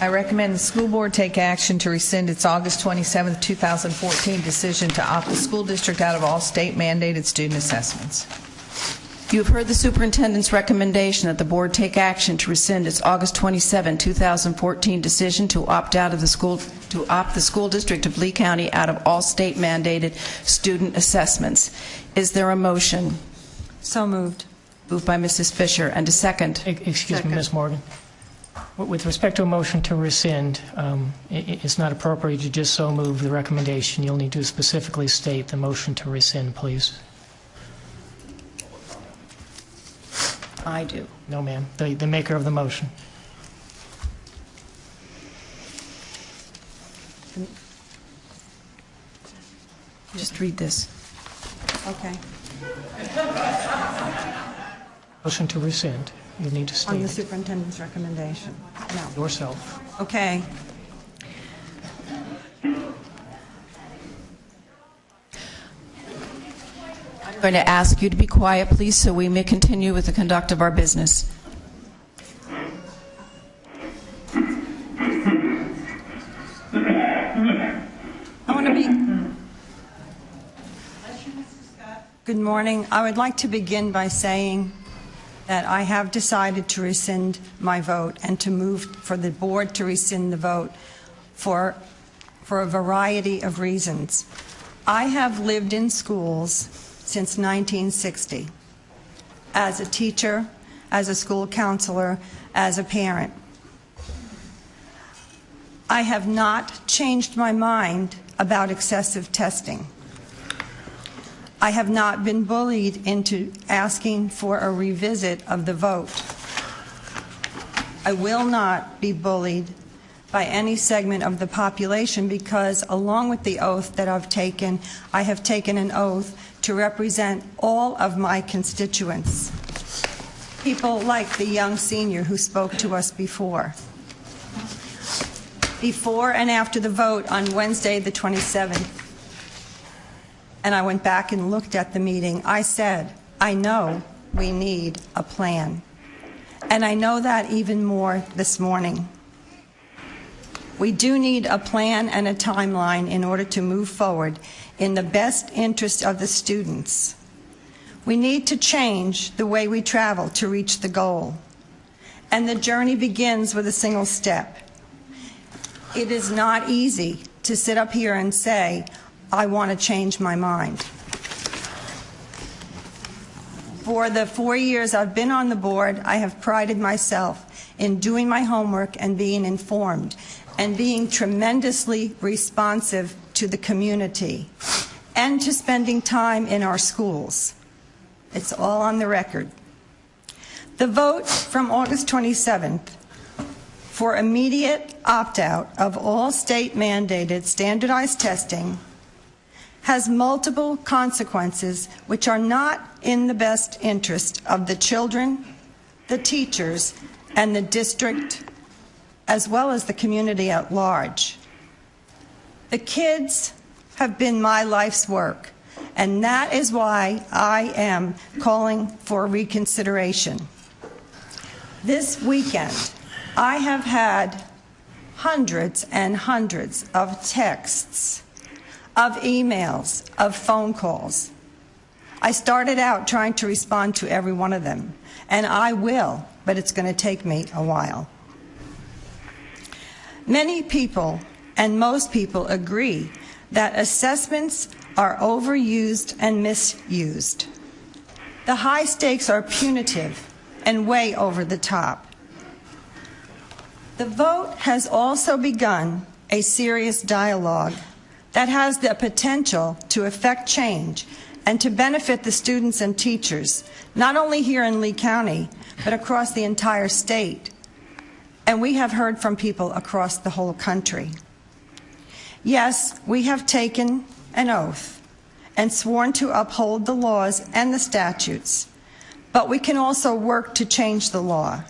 I recommend the school board take action to rescind its August 27, 2014 decision to opt the school district out of all state-mandated student assessments. You have heard the superintendent's recommendation that the board take action to rescind its August 27, 2014 decision to opt the school district of Lee County out of all state-mandated student assessments. Is there a motion? So moved. Moved by Mrs. Fisher, and a second. Excuse me, Ms. Morgan. With respect to a motion to rescind, it's not appropriate to just so move the recommendation. You'll need to specifically state the motion to rescind, please. I do. No, ma'am. The maker of the motion. Just read this. Okay. Motion to rescind. You'll need to state On the it superintendent's recommendation. No. yourself. Okay. I'm going to ask you to be quiet, please, so we may continue with the conduct of our business. Good morning. I would like to begin by saying that I have decided to rescind my vote and to move for the board to rescind the vote for a variety of reasons. I have lived in schools since 1960 as a teacher, as a school counselor, as a parent. I have not changed my mind about excessive testing. I have not been bullied into asking for a revisit of the vote. I will not be bullied by any segment of the population because, along with the oath that I've taken, I have taken an oath to represent all of my constituents. People like the young senior who spoke to us before. Before and after the vote on Wednesday the 27th, and I went back and looked at the meeting, I said, I know we need a plan. And I know that even more this morning. We do need a plan and a timeline in order to move forward in the best interest of the students. We need to change the way we travel to reach the goal. And the journey begins with a single step. It is not easy to sit up here and say, I want to change my mind. For the 4 years I've been on the board, I have prided myself in doing my homework and being informed and being tremendously responsive to the community and to spending time in our schools. It's all on the record. The vote from August 27th for immediate opt-out of all state-mandated standardized testing has multiple consequences which are not in the best interest of the children, the teachers, and the district, as well as the community at large. The kids have been my life's work, and that is why I am calling for reconsideration. This weekend, I have had hundreds and hundreds of texts, of emails, of phone calls. I started out trying to respond to every one of them, and I will, but it's going to take me a while. Many people, and most people, agree that assessments are overused and misused. The high stakes are punitive and way over the top. The vote has also begun a serious dialogue that has the potential to affect change and to benefit the students and teachers, not only here in Lee County, but across the entire state. And we have heard from people across the whole country. Yes, we have taken an oath and sworn to uphold the laws and the statutes, but we can also work to change the law.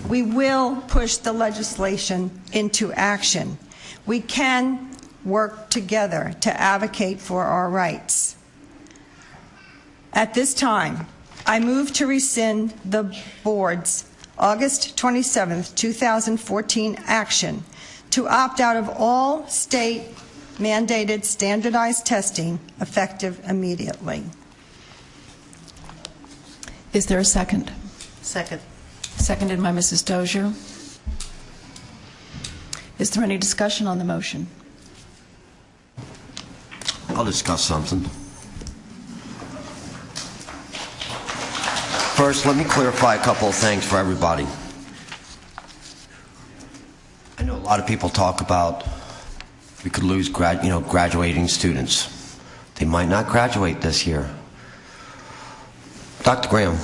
We will push the legislation into action. We can work together to advocate for our rights. At this time, I move to rescind the board's August 27, 2014 action to opt out of all state-mandated standardized testing effective immediately. Is there a second? Second. Seconded by Mrs. Dozier. Is there any discussion on the motion? I'll discuss something. First, let me clarify a couple of things for everybody. I know a lot of people talk about we could lose graduating students. They might not graduate this year. Dr. Graham,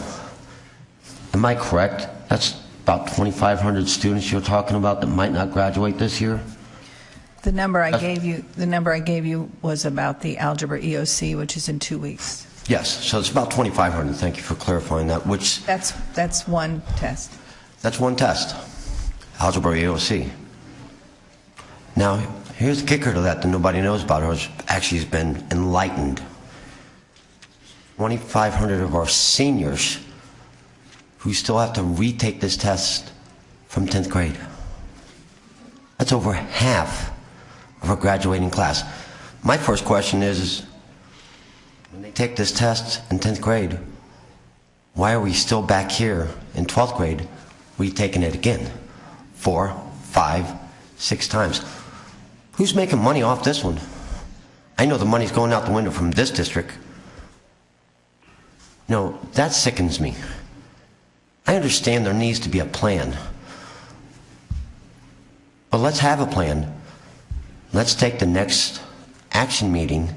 am I correct? That's about 2,500 students you're talking about that might not graduate this year? The number I gave you was about the algebra EOC, which is in 2 weeks. Yes, so it's about 2,500. Thank you for clarifying that. Which That's one test. That's one test, algebra EOC. Now, here's the kicker to that nobody knows about, or actually has been enlightened. 2,500 of our seniors who still have to retake this test from 10th grade. That's over half of our graduating class. My first question is when they take this test in 10th grade, why are we still back here in 12th grade retaking it again? 4, 5, 6 times. Who's making money off this one? I know the money's going out the window from this district. No, that sickens me. I understand there needs to be a plan. But let's have a plan. Let's take the next action meeting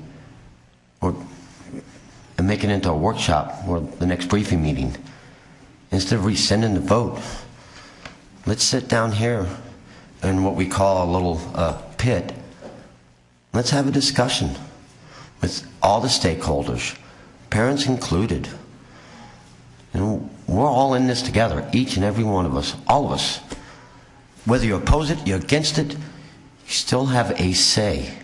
and make it into a workshop or the next briefing meeting. Instead of rescinding the vote, let's sit down here in what we call a little pit. Let's have a discussion with all the stakeholders, parents included. We're all in this together, each and every one of us, all of us. Whether you oppose it, you're against it, you still have a say.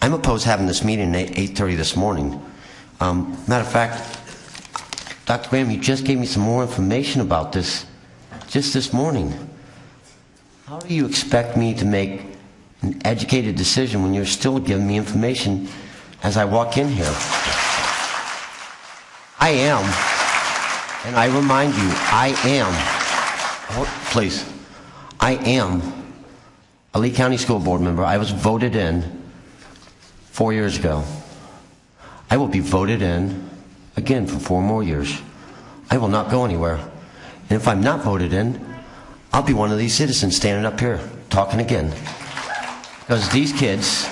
I'm opposed to having this meeting at 8:30 this morning. Matter of fact, Dr. Graham, you just gave me some more information about this just this morning. How do you expect me to make an educated decision when you're still giving me information as I walk in here? I am, and I remind you, I am a Lee County School Board member. I was voted in 4 years ago. I will be voted in again for 4 more years. I will not go anywhere. And if I'm not voted in, I'll be one of these citizens standing up here talking again. Because these kids,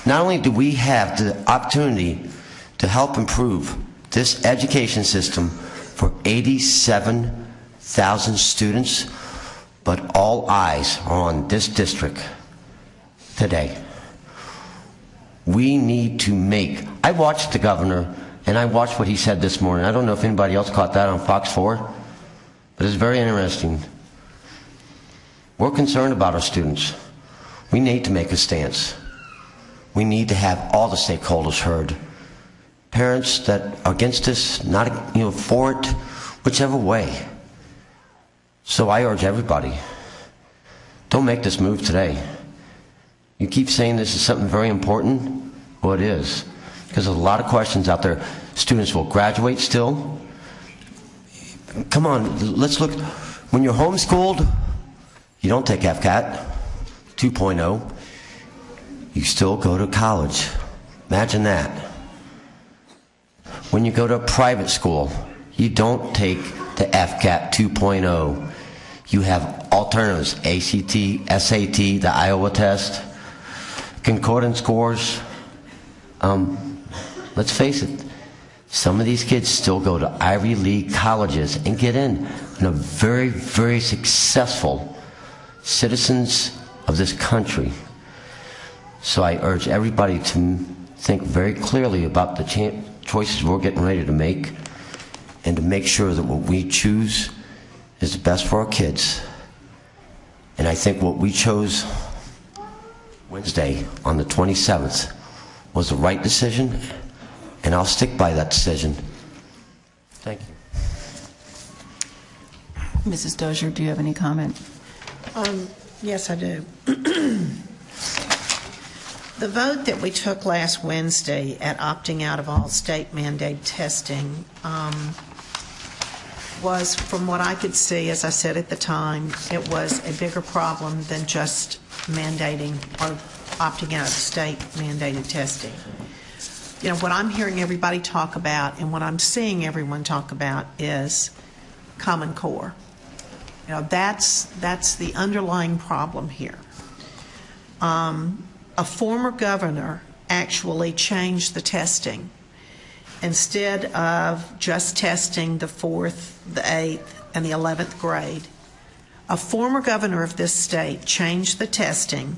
not only do we have the opportunity to help improve this education system for 87,000 students, but all eyes are on this district today. We need to make... I watched the governor, and I watched what he said this morning. I don't know if anybody else caught that on Fox 4, but it's very interesting. We're concerned about our students. We need to make a stance. We need to have all the stakeholders heard. Parents that are against this, not for it, whichever way. So I urge everybody, don't make this move today. You keep saying this is something very important. Well, it is. Because there's a lot of questions out there. Students will graduate still. Come on, let's look. When you're homeschooled, you don't take FCAT 2.0. You still go to college. Imagine that. When you go to a private school, you don't take the FCAT 2.0. You have alternatives, ACT, SAT, the Iowa test, concordance scores. Let's face it, some of these kids still go to Ivy League colleges and get in and are very, very successful citizens of this country. So I urge everybody to think very clearly about the choices we're getting ready to make, and to make sure that what we choose is the best for our kids. And I think what we chose Wednesday on the 27th was the right decision, and I'll stick by that decision. Thank you. Mrs. Dozier, do you have any comment? Yes, I do. The vote that we took last Wednesday at opting out of all state mandated testing was, from what I could see, as I said at the time, it was a bigger problem than just mandating or opting out of state mandated testing. You know, what I'm hearing everybody talk about and what I'm seeing everyone talk about is Common Core. You know, that's the underlying problem here. A former governor actually changed the testing. Instead of just testing the 4th, the 8th, and the 11th grade, a former governor of this state changed the testing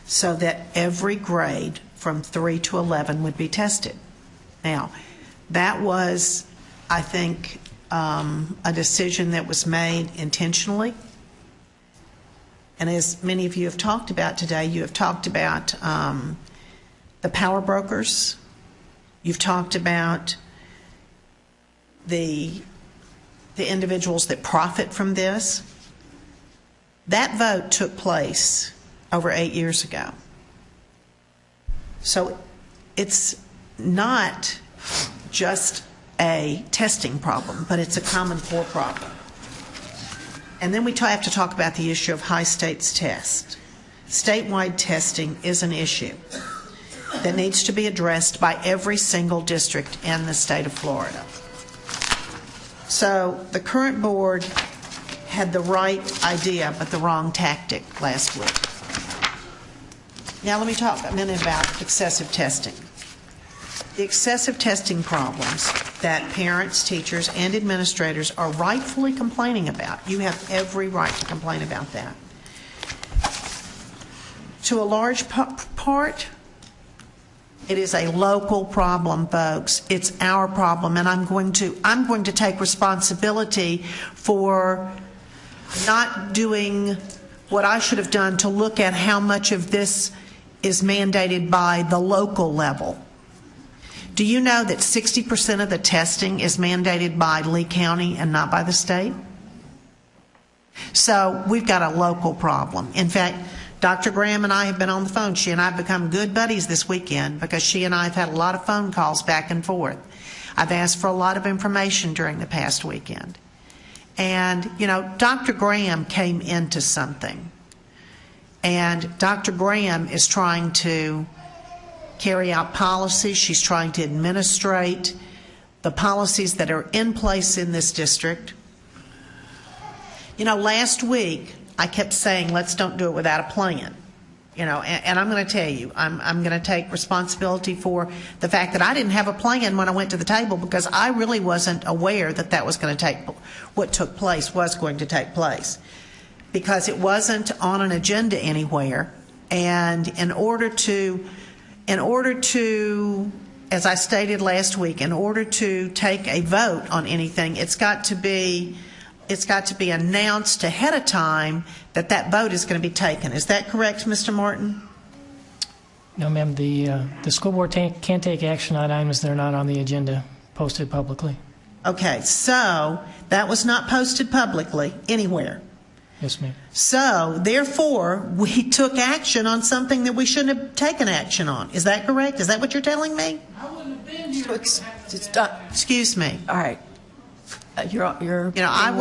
so that every grade from 3 to 11 would be tested. Now, that was, I think, a decision that was made intentionally. And as many of you have talked about today, you have talked about the power brokers. You've talked about the individuals that profit from this. That vote took place over 8 years ago. So it's not just a testing problem, but it's a Common Core problem. And then we have to talk about the issue of high stakes test. Statewide testing is an issue that needs to be addressed by every single district in the state of Florida. So the current board had the right idea but the wrong tactic last week. Now let me talk a minute about excessive testing. The excessive testing problems that parents, teachers, and administrators are rightfully complaining about. You have every right to complain about that. To a large part, it is a local problem, folks. It's our problem, and I'm going to take responsibility for not doing what I should have done to look at how much of this is mandated by the local level. Do you know that 60% of the testing is mandated by Lee County and not by the state? So we've got a local problem. In fact, Dr. Graham and I have been on the phone. She and I have become good buddies this weekend because she and I have had a lot of phone calls back and forth. I've asked for a lot of information during the past weekend. And, you know, Dr. Graham came into something. And Dr. Graham is trying to carry out policies. She's trying to administrate the policies that are in place in this district. You know, last week I kept saying, let's don't do it without a plan. You know, and I'm going to tell you, I'm going to take responsibility for the fact that I didn't have a plan when I went to the table because I really wasn't aware that that was going to take, what took place was going to take place, because it wasn't on an agenda anywhere. And in order to, as I stated last week, in order to take a vote on anything, it's got to be announced ahead of time that that vote is going to be taken. Is that correct, Mr. Martin? No, ma'am. The school board can't take action on items that are not on the agenda posted publicly. Okay, so that was not posted publicly anywhere. Yes, ma'am. So, therefore, we took action on something that we shouldn't have taken action on. Is that correct? Is that what you're telling me? I wouldn't have been here. Excuse me. All right. You're You know, I'm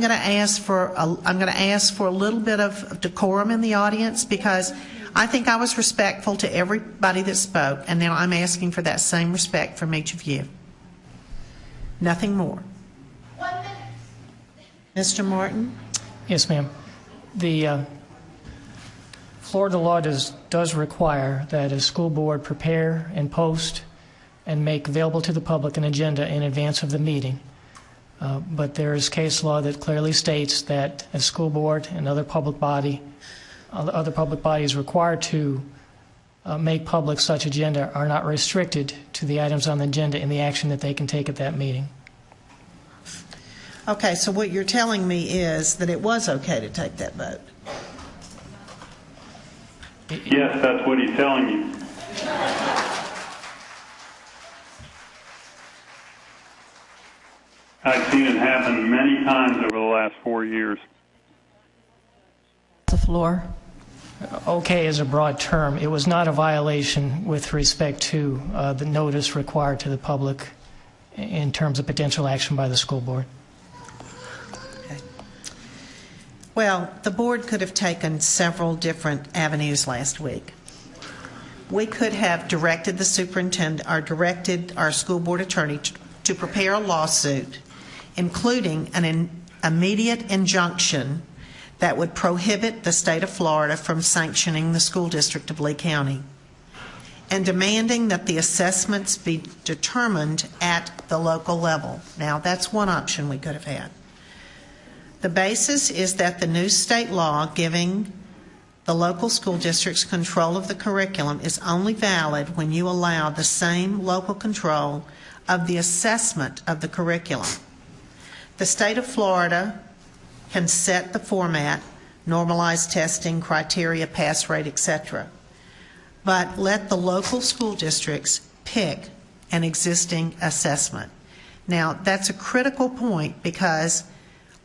going to ask for a little bit of decorum in the audience because I think I was respectful to everybody that spoke, and now I'm asking for that same respect from each of you. Nothing more. 1 minute. Mr. Martin? Yes, ma'am. The Florida law does require that a school board prepare and post and make available to the public an agenda in advance of the meeting. But there is case law that clearly states that a school board and other public bodies required to make public such agenda are not restricted to the items on the agenda in the action that they can take at that meeting. Okay, so what you're telling me is that it was okay to take that vote. Yes, that's what he's telling you. I've seen it happen many times over the last 4 years. The floor. Okay is a broad term. It was not a violation with respect to the notice required to the public in terms of potential action by the school board. Okay. Well, the board could have taken several different avenues last week. We could have directed the superintendent or directed our school board attorney to prepare a lawsuit, including an immediate injunction that would prohibit the state of Florida from sanctioning the school district of Lee County, and demanding that the assessments be determined at the local level. Now, that's one option we could have had. The basis is that the new state law giving the local school districts control of the curriculum is only valid when you allow the same local control of the assessment of the curriculum. The state of Florida can set the format, normalized testing, criteria, pass rate, etc., but let the local school districts pick an existing assessment. Now, that's a critical point because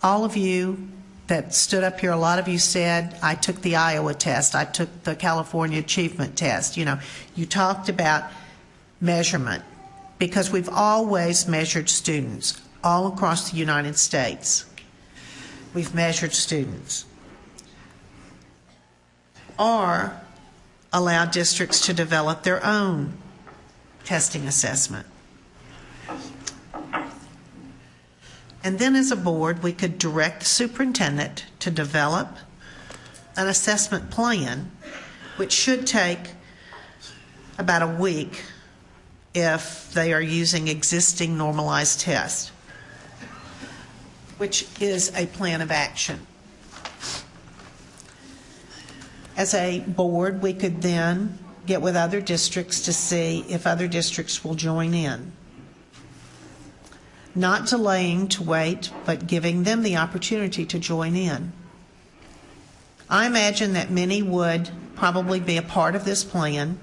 all of you that stood up here, a lot of you said, I took the Iowa test, I took the California Achievement Test. You know, you talked about measurement because we've always measured students all across the United States. We've measured students. Or allow districts to develop their own testing assessment. And then as a board, we could direct the superintendent to develop an assessment plan, which should take about a week if they are using existing normalized tests, which is a plan of action. As a board, we could then get with other districts to see if other districts will join in. Not delaying to wait, but giving them the opportunity to join in. I imagine that many would probably be a part of this plan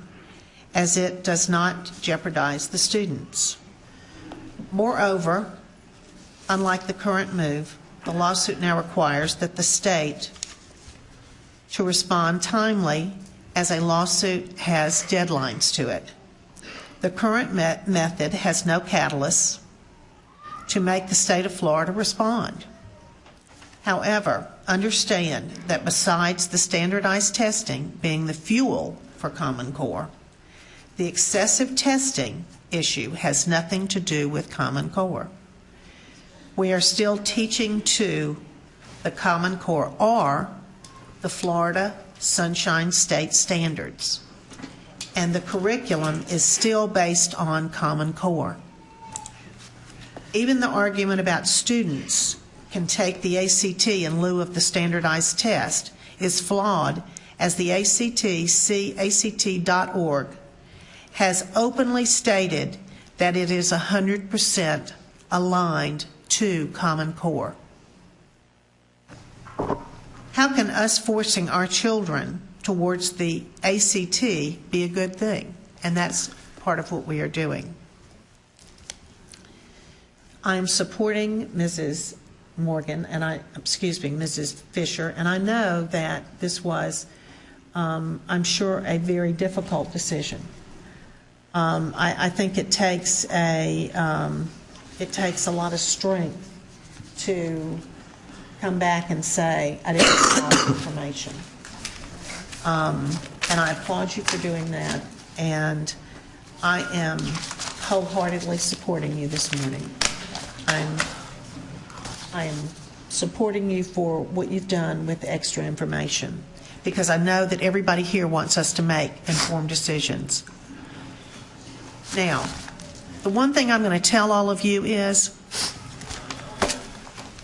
as it does not jeopardize the students. Moreover, unlike the current move, the lawsuit now requires that the state to respond timely as a lawsuit has deadlines to it. The current method has no catalyst to make the state of Florida respond. However, understand that besides the standardized testing being the fuel for Common Core, the excessive testing issue has nothing to do with Common Core. We are still teaching to the Common Core or the Florida Sunshine State standards, and the curriculum is still based on Common Core. Even the argument about students can take the ACT in lieu of the standardized test is flawed, as the ACT, see ACT.org, has openly stated that it is 100% aligned to Common Core. How can us forcing our children towards the ACT be a good thing? And that's part of what we are doing. I'm supporting Mrs. Morgan and Mrs. Fisher, and I know that this was, I'm sure, a very difficult decision. I think it takes a lot of strength to come back and say, I didn't have information. And I applaud you for doing that, and I am wholeheartedly supporting you this morning. I am supporting you for what you've done with the extra information, because I know that everybody here wants us to make informed decisions. Now, the one thing I'm going to tell all of you is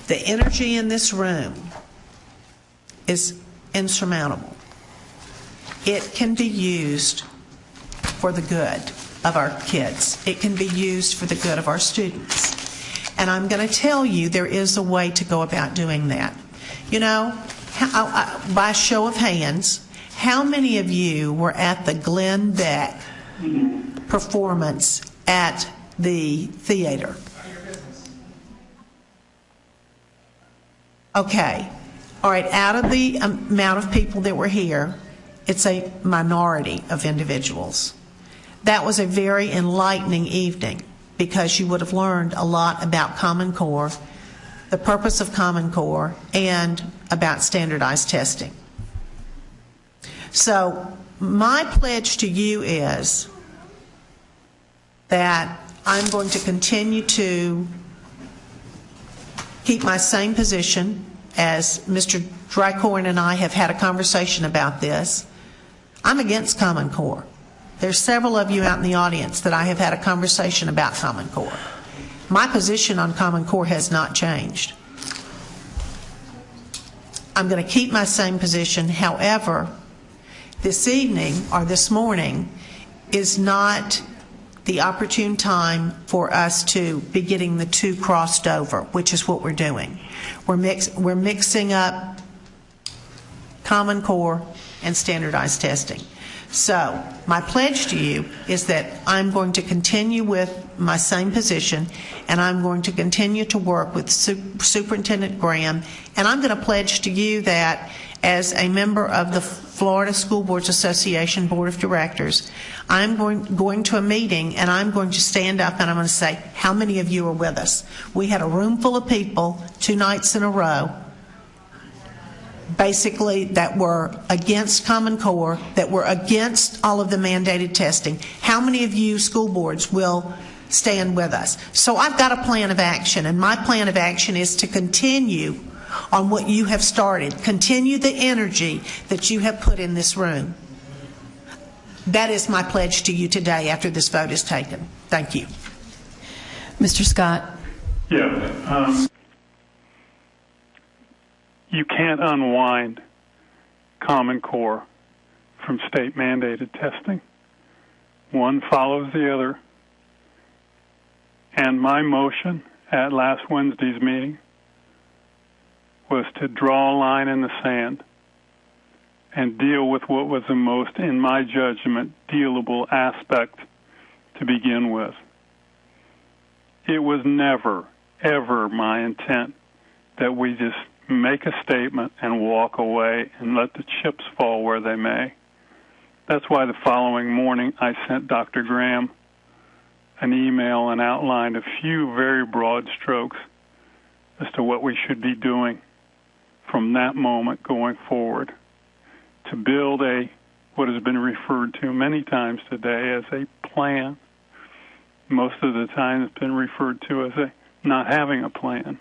the energy in this room is insurmountable. It can be used for the good of our kids. It can be used for the good of our students. And I'm going to tell you there is a way to go about doing that. You know, by a show of hands, how many of you were at the Glenn Beck performance at the theater? Okay. All right, out of the amount of people that were here, it's a minority of individuals. That was a very enlightening evening because you would have learned a lot about Common Core, the purpose of Common Core, and about standardized testing. So my pledge to you is that I'm going to continue to keep my same position as Mr. Drycorn and I have had a conversation about this. I'm against Common Core. There's several of you out in the audience that I have had a conversation about Common Core. My position on Common Core has not changed. I'm going to keep my same position. However, this evening or this morning is not the opportune time for us to be getting the two crossed over, which is what we're doing. We're mixing up Common Core and standardized testing. So my pledge to you is that I'm going to continue with my same position, and I'm going to continue to work with Superintendent Graham, and I'm going to pledge to you that as a member of the Florida School Boards Association Board of Directors, I'm going to a meeting and I'm going to stand up and I'm going to say, how many of you are with us? We had a room full of people 2 nights in a row, basically, that were against Common Core, that were against all of the mandated testing. How many of you school boards will stand with us? So I've got a plan of action, and my plan of action is to continue on what you have started. Continue the energy that you have put in this room. That is my pledge to you today after this vote is taken. Thank you. Mr. Scott. Yes. You can't unwind Common Core from state-mandated testing. One follows the other. And my motion at last Wednesday's meeting was to draw a line in the sand and deal with what was the most, in my judgment, dealable aspect to begin with. It was never, ever my intent that we just make a statement and walk away and let the chips fall where they may. That's why the following morning I sent Dr. Graham an email and outlined a few very broad strokes as to what we should be doing from that moment going forward to build what has been referred to many times today as a plan. Most of the time it's been referred to as not having a plan.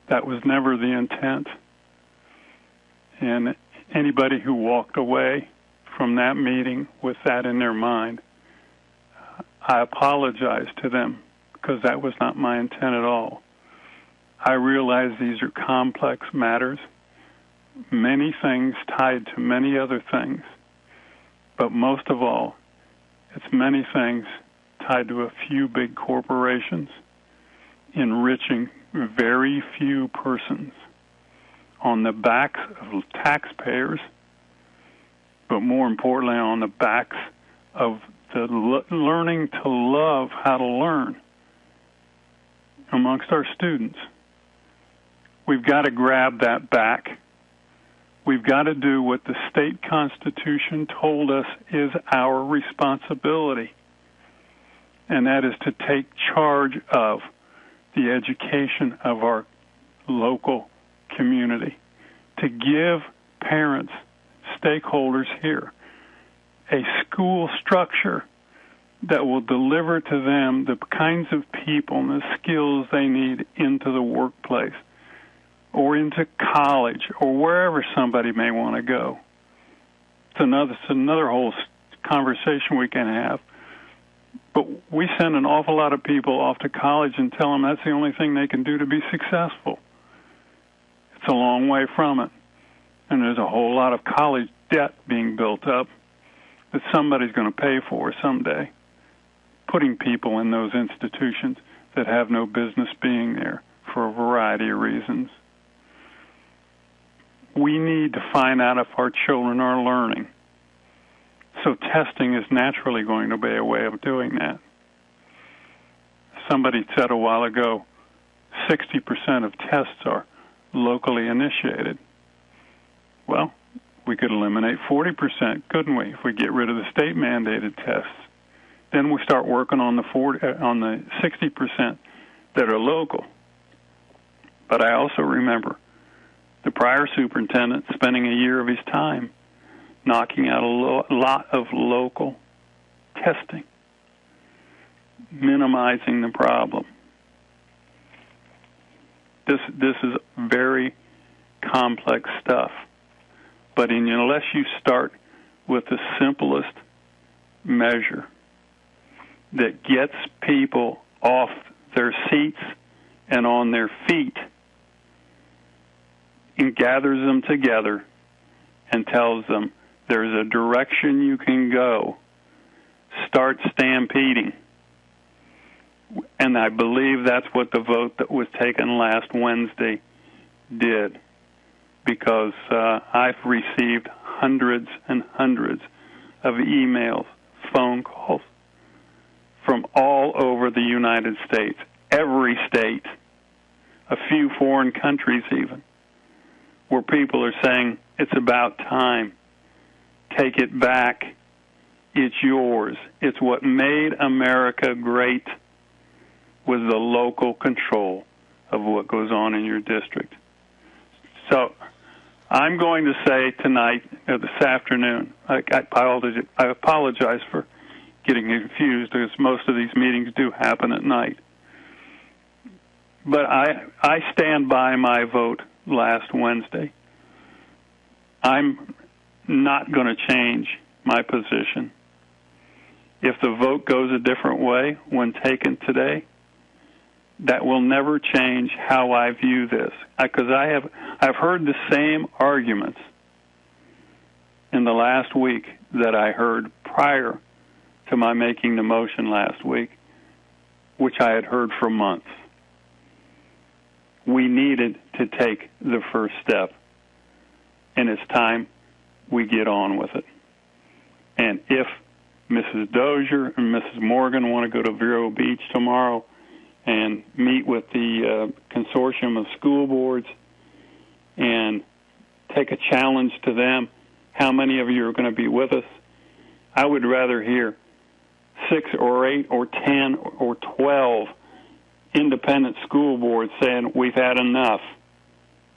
That was never the intent. And anybody who walked away from that meeting with that in their mind, I apologize to them because that was not my intent at all. I realize these are complex matters, many things tied to many other things, but most of all, it's many things tied to a few big corporations enriching very few persons on the backs of taxpayers, but more importantly on the backs of the learning to love how to learn amongst our students. We've got to grab that back. We've got to do what the state constitution told us is our responsibility, and that is to take charge of the education of our local community, to give parents, stakeholders here, a school structure that will deliver to them the kinds of people and the skills they need into the workplace or into college or wherever somebody may want to go. It's another whole conversation we can have. But we send an awful lot of people off to college and tell them that's the only thing they can do to be successful. It's a long way from it. And there's a whole lot of college debt being built up that somebody's going to pay for someday, putting people in those institutions that have no business being there for a variety of reasons. We need to find out if our children are learning. So testing is naturally going to be a way of doing that. Somebody said a while ago, 60% of tests are locally initiated. Well, we could eliminate 40%, couldn't we, if we get rid of the state-mandated tests? Then we start working on the 60% that are local. But I also remember the prior superintendent spending a year of his time knocking out a lot of local testing, minimizing the problem. This is very complex stuff. But unless you start with the simplest measure that gets people off their seats and on their feet and gathers them together and tells them there's a direction you can go, start stampeding. And I believe that's what the vote that was taken last Wednesday did, because I've received hundreds and hundreds of emails, phone calls from all over the United States, every state, a few foreign countries even, where people are saying, it's about time. Take it back. It's yours. It's what made America great, was the local control of what goes on in your district. So I'm going to say tonight, or this afternoon, I apologize for getting confused, because most of these meetings do happen at night. But I stand by my vote last Wednesday. I'm not going to change my position. If the vote goes a different way when taken today, that will never change how I view this, because I've heard the same arguments in the last week that I heard prior to my making the motion last week, which I had heard for months. We needed to take the first step, and it's time we get on with it. And if Mrs. Dozier and Mrs. Morgan want to go to Vero Beach tomorrow and meet with the consortium of school boards and take a challenge to them, how many of you are going to be with us? I would rather hear 6 or 8 or 10 or 12 independent school boards saying, we've had enough.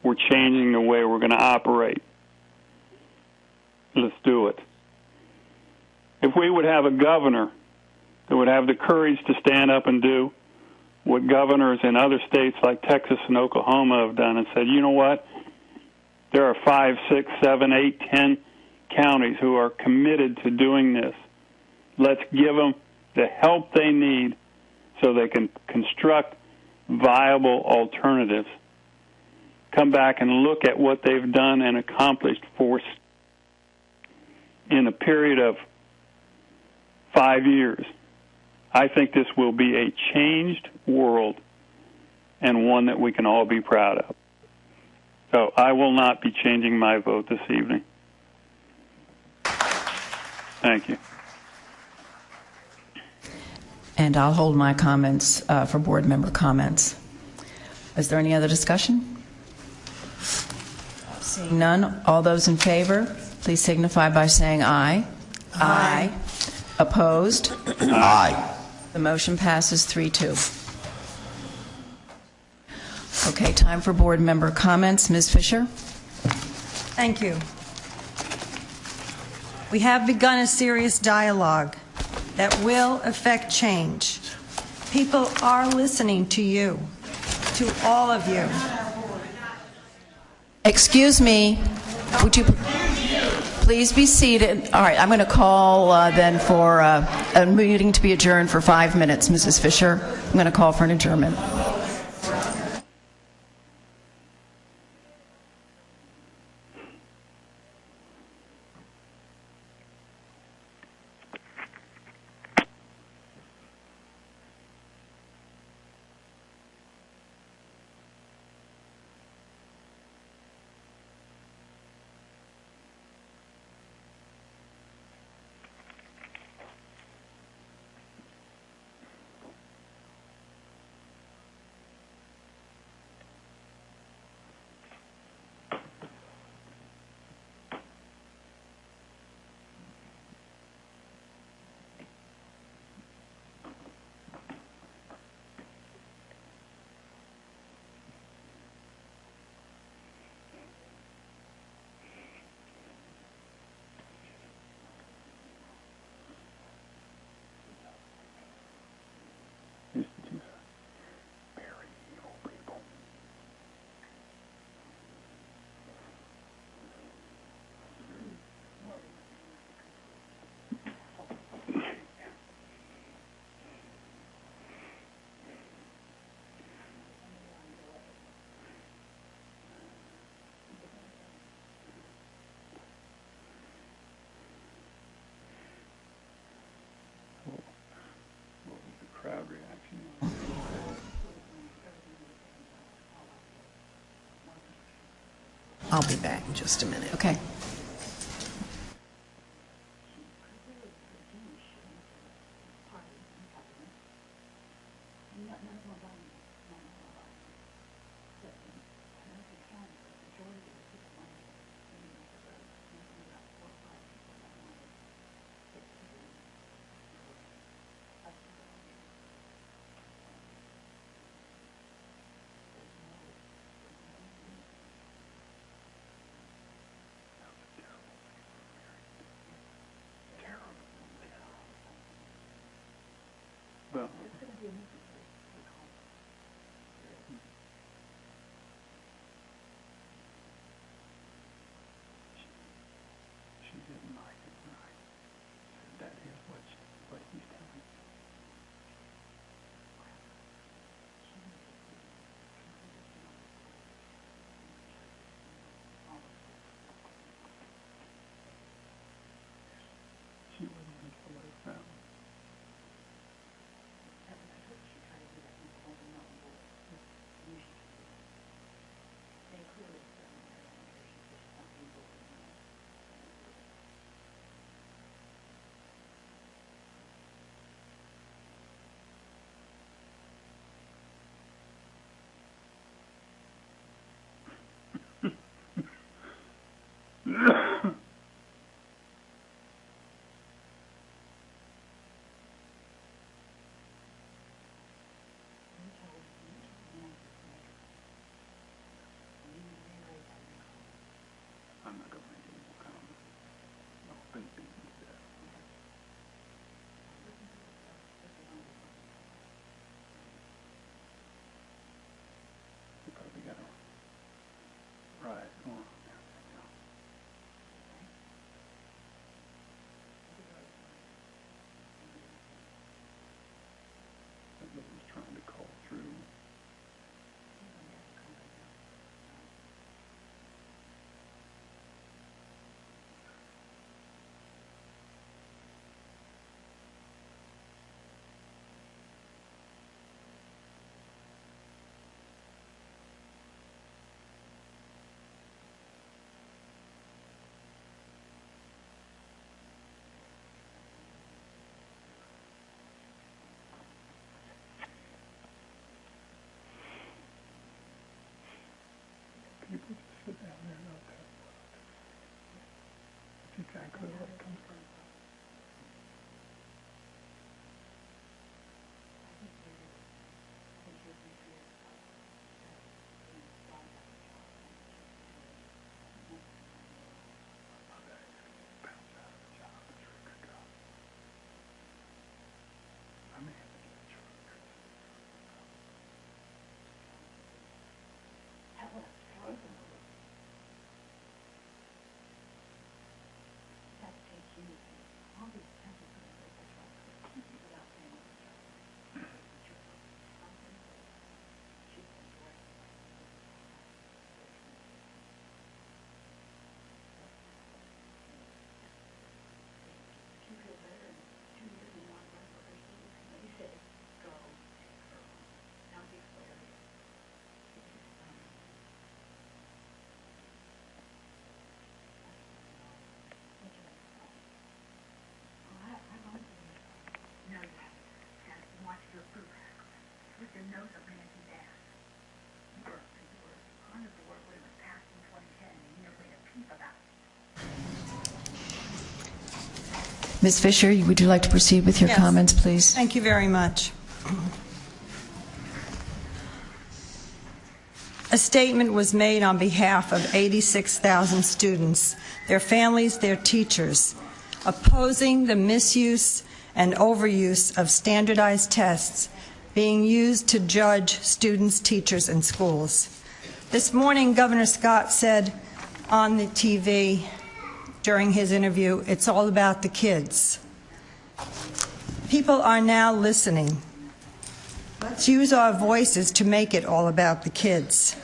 We're changing the way we're going to operate. Let's do it. If we would have a governor that would have the courage to stand up and do what governors in other states like Texas and Oklahoma have done and said, you know what? There are 5, 6, 7, 8, 10 counties who are committed to doing this. Let's give them the help they need so they can construct viable alternatives. Come back and look at what they've done and accomplished in a period of 5 years. I think this will be a changed world and one that we can all be proud of. So I will not be changing my vote this evening. Thank you. And I'll hold my comments for board member comments. Is there any other discussion? Seeing none, all those in favor, please signify by saying aye. Aye. Opposed? Aye. The motion passes 3-2. Okay, time for board member comments. Ms. Fisher? Thank you. We have begun a serious dialogue that will affect change. People are listening to you, to all of you. Excuse me. Would you please be seated? All right, I'm going to call then for a meeting to be adjourned for 5 minutes, Mrs. Fisher. I'm going to call for an adjournment. I'll be back in just a minute. Okay. Well, she didn't like it when I said that is what he's telling me. She wouldn't even pull it out. I'm not going to make any more comments. I've been beaten to death. You probably got to ride on. Somebody's trying to call through. People just sit down there and look. That's exactly what it comes from. Ms. Fisher, would you like to proceed with your Yes. comments, please? Thank you very much. A statement was made on behalf of 86,000 students, their families, their teachers, opposing the misuse and overuse of standardized tests being used to judge students, teachers, and schools. This morning, Governor Scott said on the TV during his interview, it's all about the kids. People are now listening. Let's use our voices to make it all about the kids.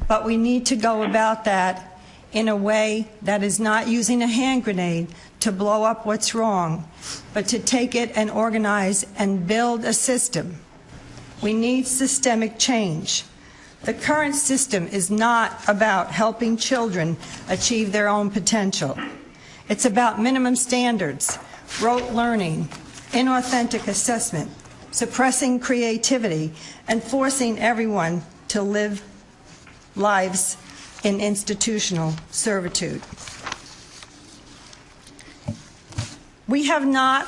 But we need to go about that in a way that is not using a hand grenade to blow up what's wrong, but to take it and organize and build a system. We need systemic change. The current system is not about helping children achieve their own potential. It's about minimum standards, rote learning, inauthentic assessment, suppressing creativity, and forcing everyone to live lives in institutional servitude. We have not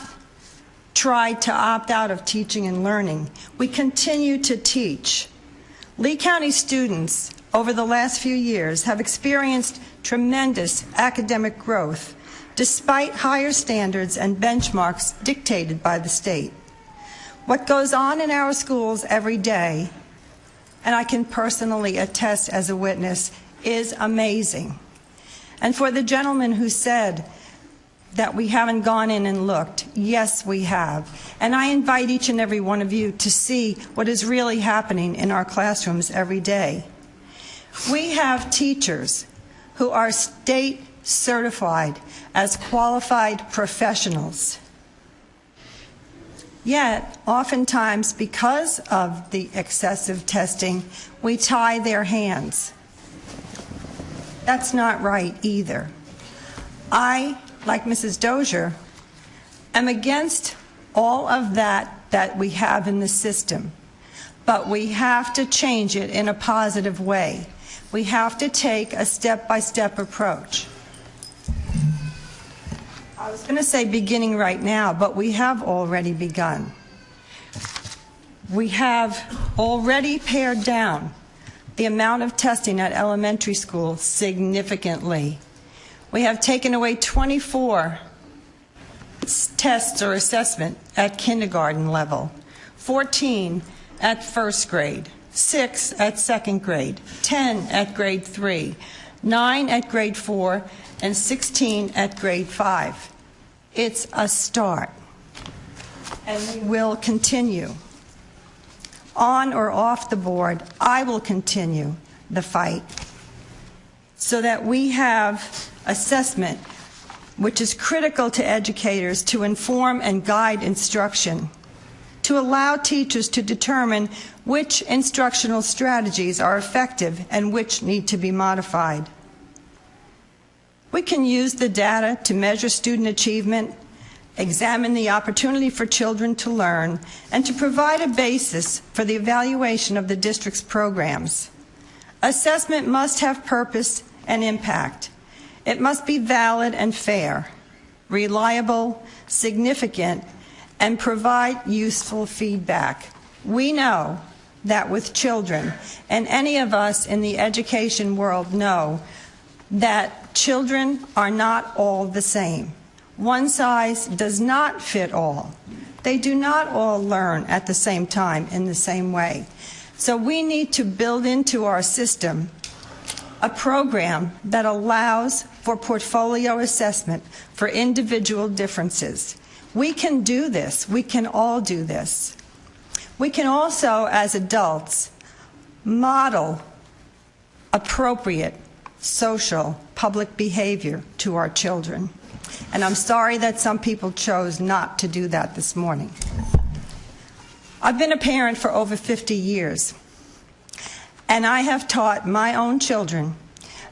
tried to opt out of teaching and learning. We continue to teach. Lee County students over the last few years have experienced tremendous academic growth despite higher standards and benchmarks dictated by the state. What goes on in our schools every day, and I can personally attest as a witness, is amazing. And for the gentleman who said that we haven't gone in and looked, yes, we have. And I invite each and every one of you to see what is really happening in our classrooms every day. We have teachers who are state certified as qualified professionals. Yet, oftentimes, because of the excessive testing, we tie their hands. That's not right either. I, like Mrs. Dozier, am against all of that we have in the system. But we have to change it in a positive way. We have to take a step-by-step approach. I was going to say beginning right now, but we have already begun. We have already pared down the amount of testing at elementary school significantly. We have taken away 24 tests or assessment at kindergarten level, 14 at first grade, 6 at second grade, 10 at grade 3, 9 at grade 4, and 16 at grade 5. It's a start, and we will continue. On or off the board, I will continue the fight so that we have assessment, which is critical to educators to inform and guide instruction, to allow teachers to determine which instructional strategies are effective and which need to be modified. We can use the data to measure student achievement, examine the opportunity for children to learn, and to provide a basis for the evaluation of the district's programs. Assessment must have purpose and impact. It must be valid and fair, reliable, significant, and provide useful feedback. We know that with children, and any of us in the education world know, that children are not all the same. One size does not fit all. They do not all learn at the same time in the same way. So we need to build into our system a program that allows for portfolio assessment for individual differences. We can do this. We can all do this. We can also, as adults, model appropriate social public behavior to our children. And I'm sorry that some people chose not to do that this morning. I've been a parent for over 50 years, and I have taught my own children,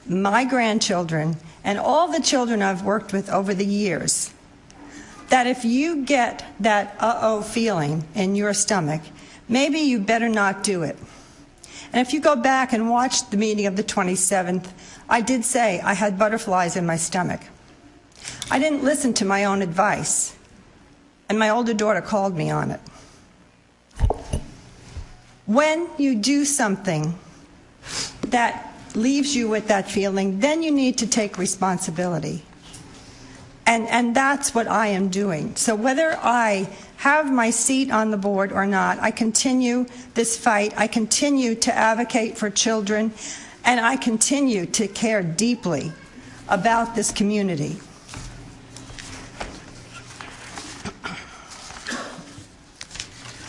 my grandchildren, and all the children I've worked with over the years that if you get that uh-oh feeling in your stomach, maybe you better not do it. And if you go back and watch the meeting of the 27th, I did say I had butterflies in my stomach. I didn't listen to my own advice, and my older daughter called me on it. When you do something that leaves you with that feeling, then you need to take responsibility. And that's what I am doing. So whether I have my seat on the board or not, I continue this fight. I continue to advocate for children, and I continue to care deeply about this community.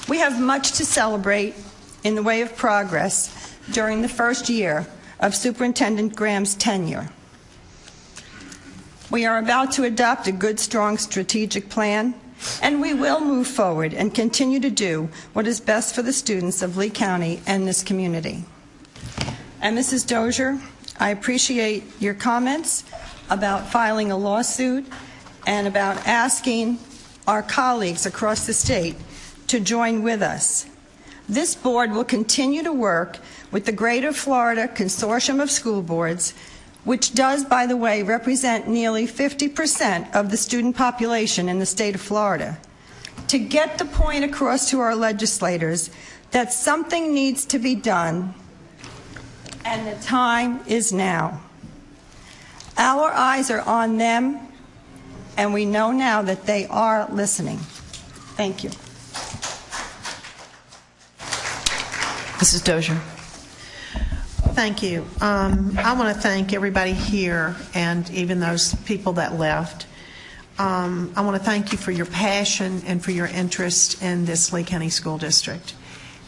We have much to celebrate in the way of progress during the first year of Superintendent Graham's tenure. We are about to adopt a good, strong strategic plan, and we will move forward and continue to do what is best for the students of Lee County and this community. And Mrs. Dozier, I appreciate your comments about filing a lawsuit and about asking our colleagues across the state to join with us. This board will continue to work with the Greater Florida Consortium of School Boards, which does, by the way, represent nearly 50% of the student population in the state of Florida, to get the point across to our legislators that something needs to be done, and the time is now. Our eyes are on them, and we know now that they are listening. Thank you. Mrs. Dozier. Thank you. I want to thank everybody here and even those people that left. I want to thank you for your passion and for your interest in this Lee County School District.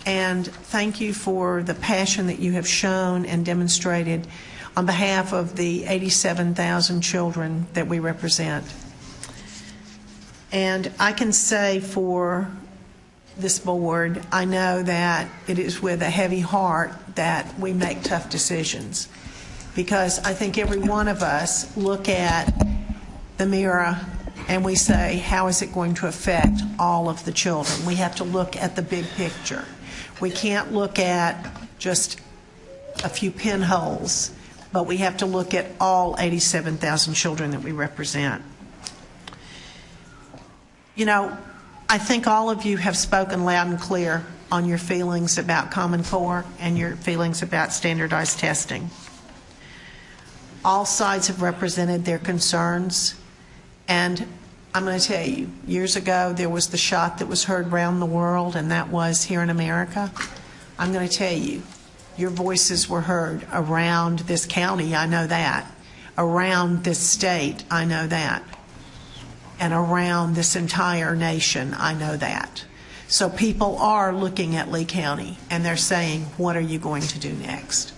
And thank you for the passion that you have shown and demonstrated on behalf of the 87,000 children that we represent. And I can say for this board, I know that it is with a heavy heart that we make tough decisions, because I think every one of us look at the mirror and we say, how is it going to affect all of the children? We have to look at the big picture. We can't look at just a few pinholes, but we have to look at all 87,000 children that we represent. You know, I think all of you have spoken loud and clear on your feelings about Common Core and your feelings about standardized testing. All sides have represented their concerns, and I'm going to tell you, years ago there was the shot that was heard around the world, and that was here in America. I'm going to tell you, your voices were heard around this county, I know that, around this state, I know that, and around this entire nation, I know that. So people are looking at Lee County and they're saying, what are you going to do next?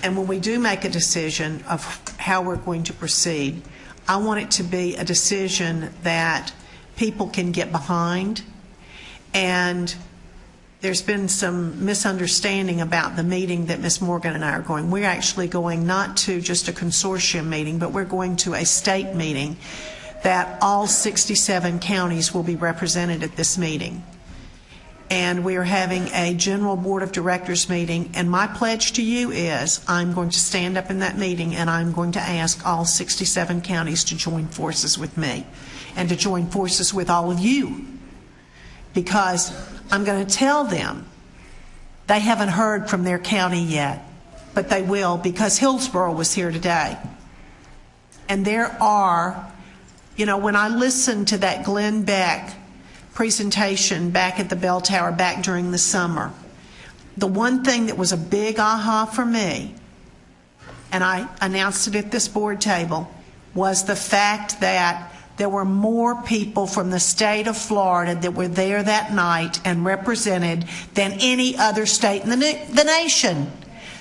And when we do make a decision of how we're going to proceed, I want it to be a decision that people can get behind. And there's been some misunderstanding about the meeting that Ms. Morgan and I are going. We're actually going not to just a consortium meeting, but we're going to a state meeting that all 67 counties will be represented at this meeting. And we are having a general board of directors meeting, and my pledge to you is I'm going to stand up in that meeting and I'm going to ask all 67 counties to join forces with me and to join forces with all of you, because I'm going to tell them they haven't heard from their county yet, but they will, because Hillsborough was here today. And there are, you know, when I listened to that Glenn Beck presentation back at the Bell Tower back during the summer, the one thing that was a big aha for me, and I announced it at this board table, was the fact that there were more people from the state of Florida that were there that night and represented than any other state in the nation.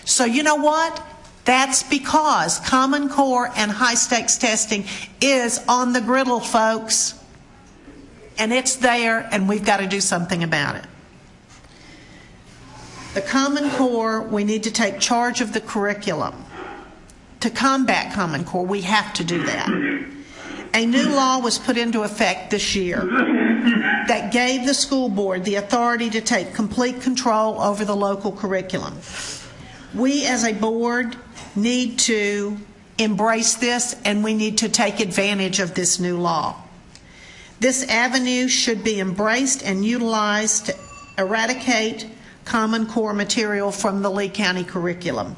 So you know what? That's because Common Core and high-stakes testing is on the griddle, folks. And it's there, and we've got to do something about it. The Common Core, we need to take charge of the curriculum. To combat Common Core, we have to do that. A new law was put into effect this year that gave the school board the authority to take complete control over the local curriculum. We as a board need to embrace this, and we need to take advantage of this new law. This avenue should be embraced and utilized to eradicate Common Core material from the Lee County curriculum.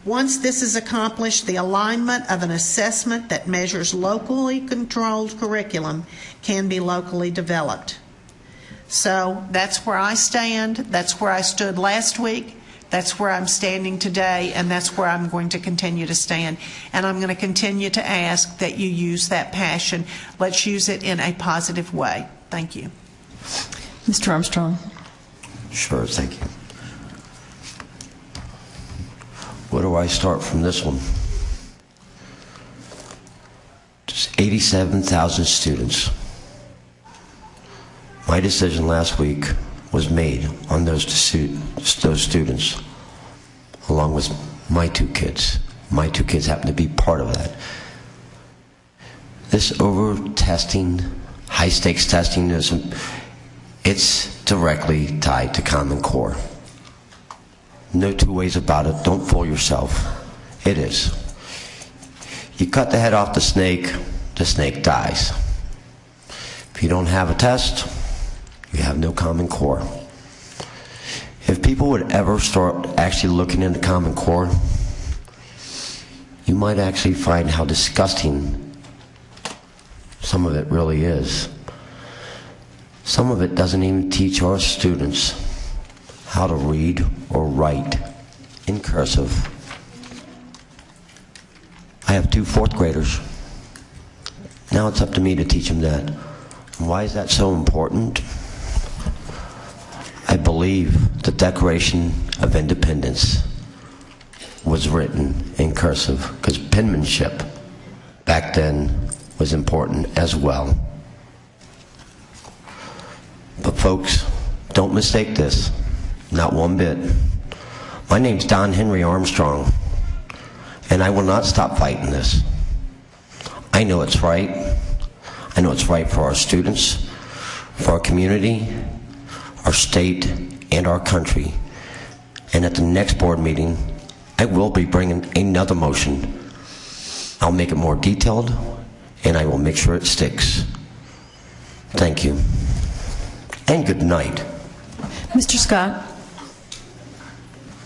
Once this is accomplished, the alignment of an assessment that measures locally controlled curriculum can be locally developed. So that's where I stand. That's where I stood last week. That's where I'm standing today, and that's where I'm going to continue to stand. And I'm going to continue to ask that you use that passion. Let's use it in a positive way. Thank you. Mr. Armstrong. Sure, thank you. Where do I start from this one? Just 87,000 students. My decision last week was made on those students. along with my two kids. My two kids happen to be part of that. This over-testing, high-stakes testing, it's directly tied to Common Core. No two ways about it. Don't fool yourself. It is. You cut the head off the snake dies. If you don't have a test, you have no Common Core. If people would ever start actually looking into Common Core, you might actually find how disgusting some of it really is. Some of it doesn't even teach our students how to read or write in cursive. I have two fourth graders. Now it's up to me to teach them that. Why is that so important? I believe the Declaration of Independence was written in cursive because penmanship back then was important as well. But folks, don't mistake this, not one bit. My name's Don Henry Armstrong, and I will not stop fighting this. I know it's right. I know it's right for our students, for our community, our state, and our country. And at the next board meeting, I will be bringing another motion. I'll make it more detailed, and I will make sure it sticks. Thank you. And good night. Mr. Scott.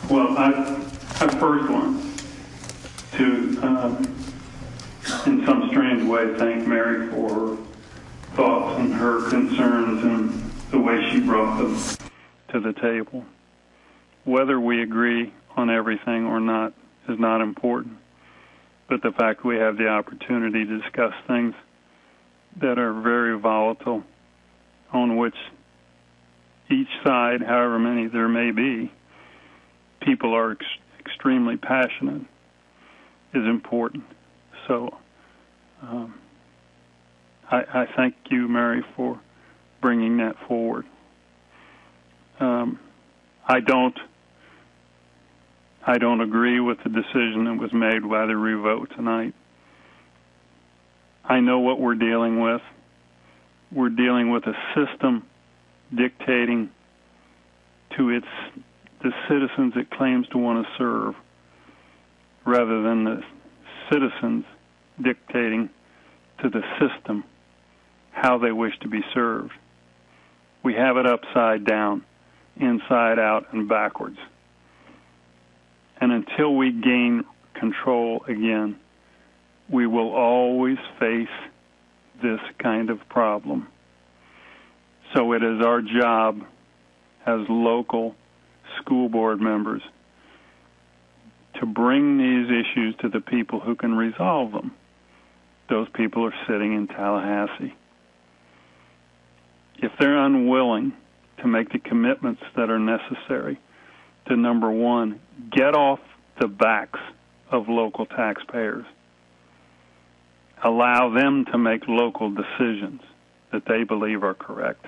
Well, I first want to, in some strange way, thank Mary for her thoughts and her concerns and the way she brought them to the table. Whether we agree on everything or not is not important, but the fact we have the opportunity to discuss things that are very volatile, on which each side, however many there may be, people are extremely passionate, is important. So I thank you, Mary, for bringing that forward. I don't agree with the decision that was made by the revote tonight. I know what we're dealing with. We're dealing with a system dictating to the citizens it claims to want to serve, rather than the citizens dictating to the system how they wish to be served. We have it upside down, inside out, and backwards. And until we gain control again, we will always face this kind of problem. So it is our job as local school board members to bring these issues to the people who can resolve them. Those people are sitting in Tallahassee. If they're unwilling to make the commitments that are necessary to, number one, get off the backs of local taxpayers, allow them to make local decisions that they believe are correct,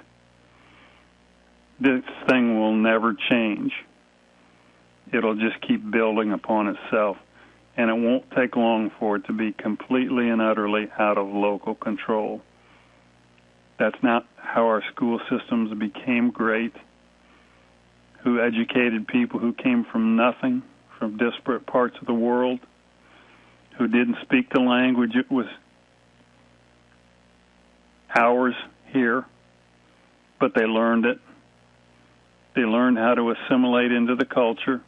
this thing will never change. It'll just keep building upon itself, and it won't take long for it to be completely and utterly out of local control. That's not how our school systems became great, who educated people who came from nothing, from disparate parts of the world, who didn't speak the language. It was ours here, but they learned it. They learned how to assimilate into the culture,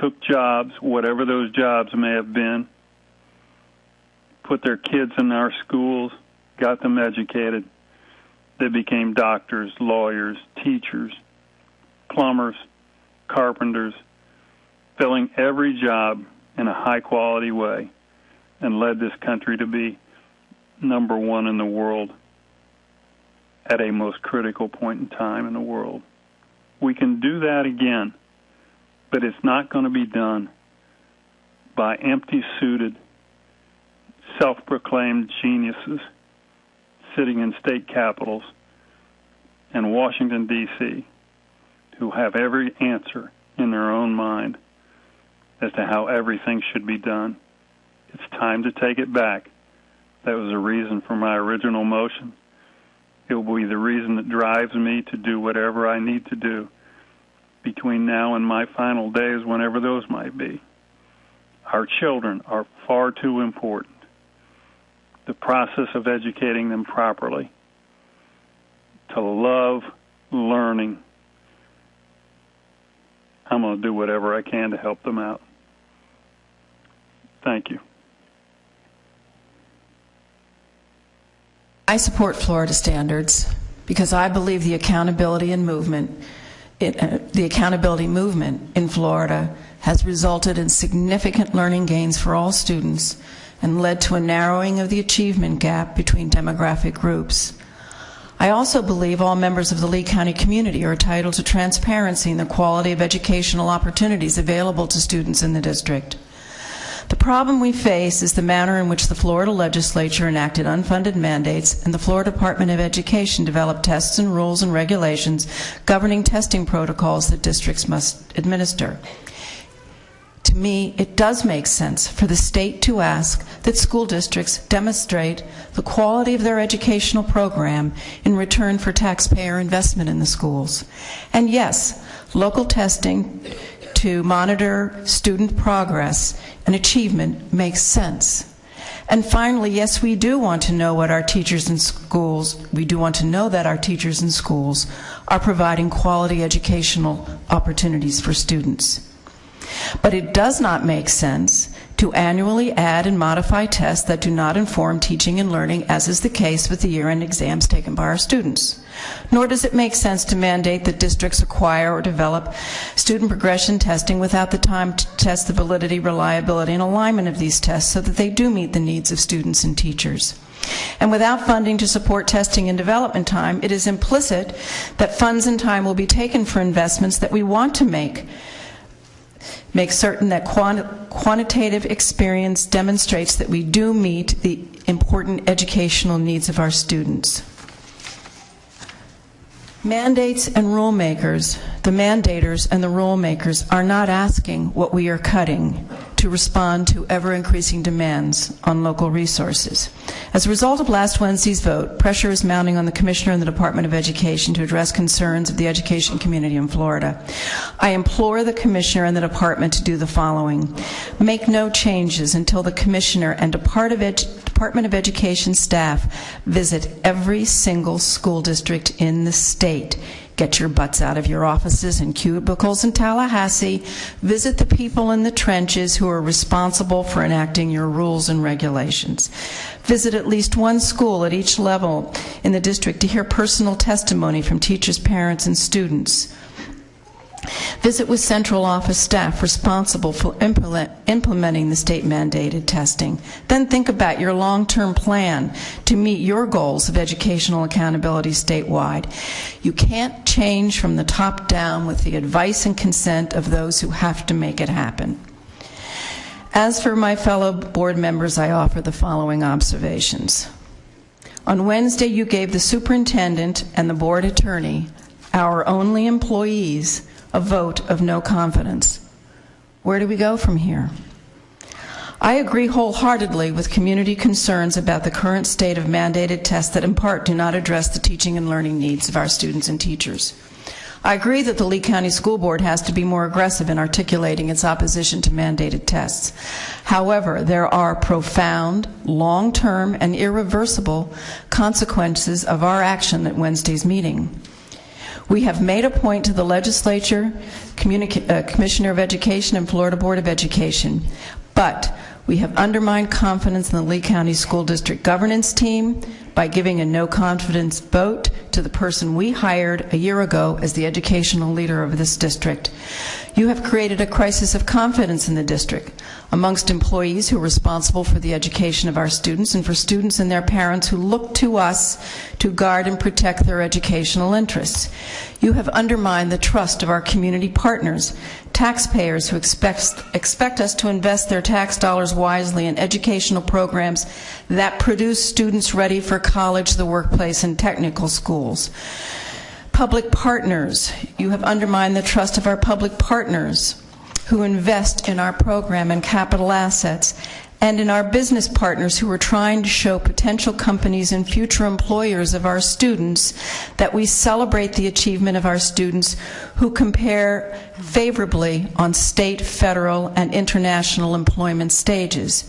took jobs, whatever those jobs may have been, put their kids in our schools, got them educated. They became doctors, lawyers, teachers, plumbers, carpenters, filling every job in a high-quality way, and led this country to be number one in the world at a most critical point in time in the world. We can do that again, but it's not going to be done by empty-suited, self-proclaimed geniuses sitting in state capitals and Washington, D.C., who have every answer in their own mind as to how everything should be done. It's time to take it back. That was the reason for my original motion. It will be the reason that drives me to do whatever I need to do between now and my final days, whenever those might be. Our children are far too important. The process of educating them properly, to love learning. I'm going to do whatever I can to help them out. Thank you. I support Florida standards because I believe the accountability movement in Florida has resulted in significant learning gains for all students and led to a narrowing of the achievement gap between demographic groups. I also believe all members of the Lee County community are entitled to transparency in the quality of educational opportunities available to students in the district. The problem we face is the manner in which the Florida legislature enacted unfunded mandates and the Florida Department of Education developed tests and rules and regulations governing testing protocols that districts must administer. To me, it does make sense for the state to ask that school districts demonstrate the quality of their educational program in return for taxpayer investment in the schools. And yes, local testing to monitor student progress and achievement makes sense. And finally, yes, we do want to know what our teachers in schools, we do want to know that our teachers in schools are providing quality educational opportunities for students. But it does not make sense to annually add and modify tests that do not inform teaching and learning, as is the case with the year-end exams taken by our students. Nor does it make sense to mandate that districts acquire or develop student progression testing without the time to test the validity, reliability, and alignment of these tests so that they do meet the needs of students and teachers. And without funding to support testing and development time, it is implicit that funds and time will be taken for investments that we want to make certain that quantitative experience demonstrates that we do meet the important educational needs of our students. Mandates and rule makers, the mandators and the rule makers, are not asking what we are cutting to respond to ever-increasing demands on local resources. As a result of last Wednesday's vote, pressure is mounting on the Commissioner and the Department of Education to address concerns of the education community in Florida. I implore the Commissioner and the Department to do the following. Make no changes until the Commissioner and Department of Education staff visit every single school district in the state. Get your butts out of your offices and cubicles in Tallahassee. Visit the people in the trenches who are responsible for enacting your rules and regulations. Visit at least one school at each level in the district to hear personal testimony from teachers, parents, and students. Visit with central office staff responsible for implementing the state-mandated testing. Then think about your long-term plan to meet your goals of educational accountability statewide. You can't change from the top down with the advice and consent of those who have to make it happen. As for my fellow board members, I offer the following observations. On Wednesday, you gave the superintendent and the board attorney, our only employees, a vote of no confidence. Where do we go from here? I agree wholeheartedly with community concerns about the current state of mandated tests that in part do not address the teaching and learning needs of our students and teachers. I agree that the Lee County School Board has to be more aggressive in articulating its opposition to mandated tests. However, there are profound, long-term, and irreversible consequences of our action at Wednesday's meeting. We have made a point to the legislature, Commissioner of Education, and Florida Board of Education, but we have undermined confidence in the Lee County School District governance team by giving a no-confidence vote to the person we hired a year ago as the educational leader of this district. You have created a crisis of confidence in the district amongst employees who are responsible for the education of our students and for students and their parents who look to us to guard and protect their educational interests. You have undermined the trust of our community partners, taxpayers who expect us to invest their tax dollars wisely in educational programs that produce students ready for college, the workplace, and technical schools. Public partners, you have undermined the trust of our public partners who invest in our program and capital assets, and in our business partners who are trying to show potential companies and future employers of our students that we celebrate the achievement of our students who compare favorably on state, federal, and international employment stages.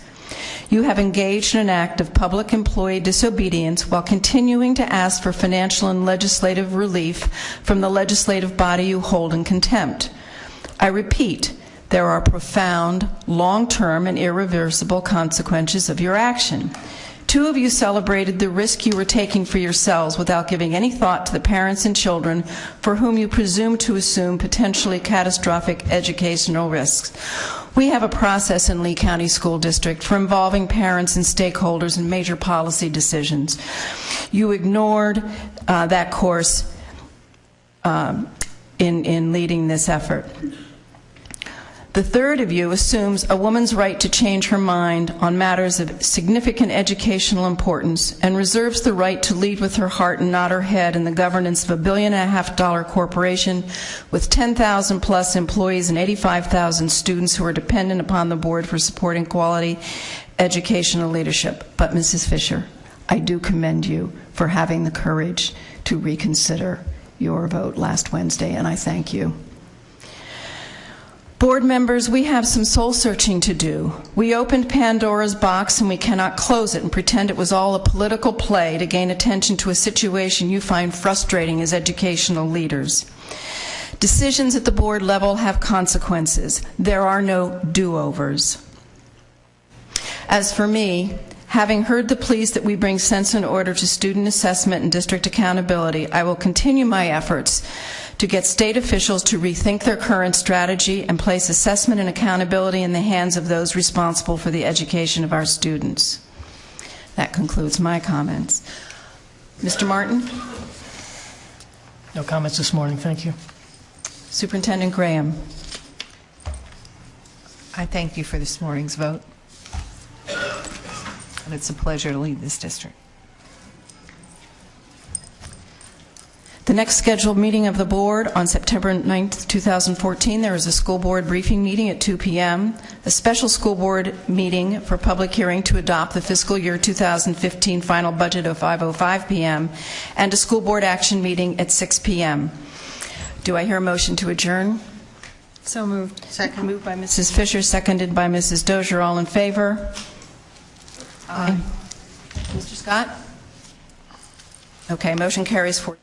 You have engaged in an act of public employee disobedience while continuing to ask for financial and legislative relief from the legislative body you hold in contempt. I repeat, there are profound, long-term, and irreversible consequences of your action. 2 of you celebrated the risk you were taking for yourselves without giving any thought to the parents and children for whom you presume to assume potentially catastrophic educational risks. We have a process in Lee County School District for involving parents and stakeholders in major policy decisions. You ignored that course in leading this effort. The 3rd of you assumes a woman's right to change her mind on matters of significant educational importance and reserves the right to lead with her heart and not her head in the governance of a $1.5 billion corporation with 10,000 plus employees and 85,000 students who are dependent upon the board for supporting quality educational leadership. But Mrs. Fisher, I do commend you for having the courage to reconsider your vote last Wednesday, and I thank you. Board members, we have some soul-searching to do. We opened Pandora's box and we cannot close it and pretend it was all a political play to gain attention to a situation you find frustrating as educational leaders. Decisions at the board level have consequences. There are no do-overs. As for me, having heard the pleas that we bring sense and order to student assessment and district accountability, I will continue my efforts to get state officials to rethink their current strategy and place assessment and accountability in the hands of those responsible for the education of our students. That concludes my comments. Mr. Martin? No comments this morning, thank you. Superintendent Graham? I thank you for this morning's vote. And it's a pleasure to lead this district. The next scheduled meeting of the board on September 9th, 2014, there is a school board briefing meeting at 2 p.m., a special school board meeting for public hearing to adopt the fiscal year 2015 final budget of 5:05 p.m., and a school board action meeting at 6 p.m. Do I hear a motion to adjourn? So moved. Second. Moved by Mrs. Fisher, seconded by Mrs. Dozier. All in favor? Aye. Mr. Scott? Okay, motion carries 4.